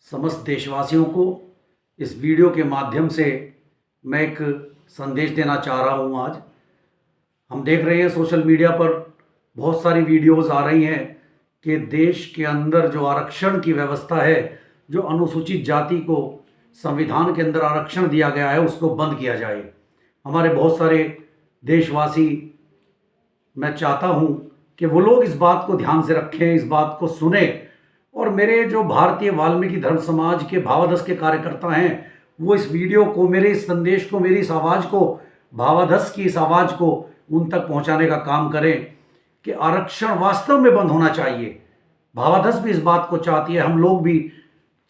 समस्त देशवासियों को इस वीडियो के माध्यम से मैं एक संदेश देना चाह रहा हूँ। आज हम देख रहे हैं सोशल मीडिया पर बहुत सारी वीडियोस आ रही हैं कि देश के अंदर जो आरक्षण की व्यवस्था है, जो अनुसूचित जाति को संविधान के अंदर आरक्षण दिया गया है, उसको बंद किया जाए। हमारे बहुत सारे देशवासी, मैं चाहता हूँ कि वो लोग इस बात को ध्यान से रखें, इस बात को सुने। और मेरे जो भारतीय वाल्मीकि धर्म समाज के भावाधस के कार्यकर्ता हैं, वो इस वीडियो को, मेरे इस संदेश को, मेरी इस आवाज़ को, भावाधस की इस आवाज़ को उन तक पहुंचाने का काम करें कि आरक्षण वास्तव में बंद होना चाहिए। भावाधस भी इस बात को चाहती है, हम लोग भी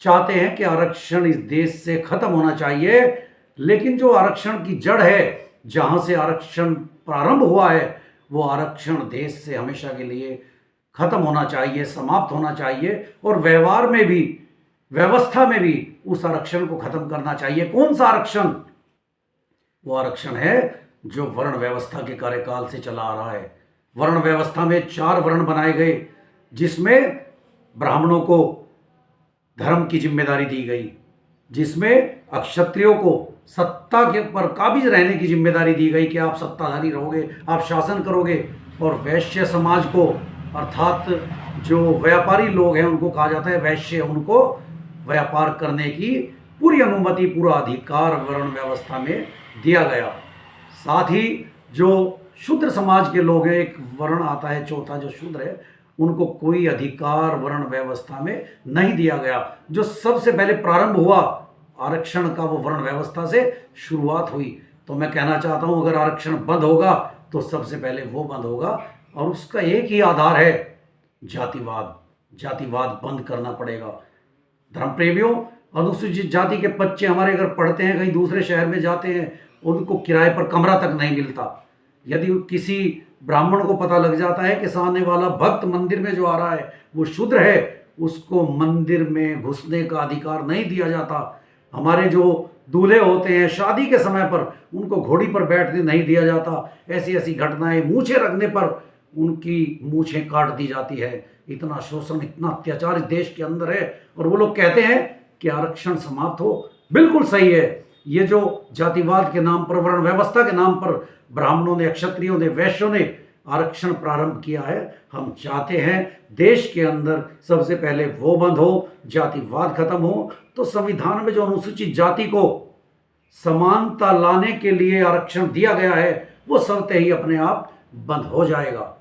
चाहते हैं कि आरक्षण इस देश से खत्म होना चाहिए। लेकिन जो आरक्षण की जड़ है, जहां से आरक्षण प्रारंभ हुआ है, वो आरक्षण देश से हमेशा के लिए खत्म होना चाहिए, समाप्त होना चाहिए। और व्यवहार में भी, व्यवस्था में भी उस आरक्षण को खत्म करना चाहिए। कौन सा आरक्षण? वो आरक्षण है जो वर्ण व्यवस्था के कार्यकाल से चला आ रहा है। वर्ण व्यवस्था में 4 वर्ण बनाए गए, जिसमें ब्राह्मणों को धर्म की जिम्मेदारी दी गई, जिसमें अक्षत्रियों को सत्ता के पर काबिज रहने की जिम्मेदारी दी गई कि आप सत्ताधारी रहोगे, आप शासन करोगे। और वैश्य समाज को, अर्थात जो व्यापारी लोग हैं, उनको कहा जाता है वैश्य, उनको व्यापार करने की पूरी अनुमति, पूरा अधिकार वर्ण व्यवस्था में दिया गया। साथ ही जो शूद्र समाज के लोग हैं, एक वर्ण आता है चौथा जो शूद्र है, उनको कोई अधिकार वर्ण व्यवस्था में नहीं दिया गया। जो सबसे पहले प्रारंभ हुआ आरक्षण का, वो वर्ण व्यवस्था से शुरुआत हुई। तो मैं कहना चाहता हूं, अगर आरक्षण बंद होगा तो सबसे पहले वो बंद होगा, और उसका एक ही आधार है, जातिवाद। जातिवाद बंद करना पड़ेगा। धर्म प्रेमियों, अनुसूचित जाति के बच्चे हमारे अगर पढ़ते हैं, कहीं दूसरे शहर में जाते हैं, उनको किराए पर कमरा तक नहीं मिलता। यदि किसी ब्राह्मण को पता लग जाता है कि सामने वाला भक्त मंदिर में जो आ रहा है वो शूद्र है, उसको मंदिर में घुसने का अधिकार नहीं दिया जाता। हमारे जो दूल्हे होते हैं, शादी के समय पर उनको घोड़ी पर बैठने नहीं दिया जाता। ऐसी ऐसी घटनाएं, मूछें रखने पर उनकी मूछें काट दी जाती है। इतना शोषण, इतना अत्याचार इस देश के अंदर है, और वो लोग कहते हैं कि आरक्षण समाप्त हो। बिल्कुल सही है। ये जो जातिवाद के नाम पर, वर्ण व्यवस्था के नाम पर ब्राह्मणों ने, क्षत्रियों ने, वैश्यों ने आरक्षण प्रारंभ किया है, हम चाहते हैं देश के अंदर सबसे पहले वो बंद हो, जातिवाद खत्म हो। तो संविधान में जो अनुसूचित जाति को समानता लाने के लिए आरक्षण दिया गया है, वो स्वतः ही अपने आप बंद हो जाएगा।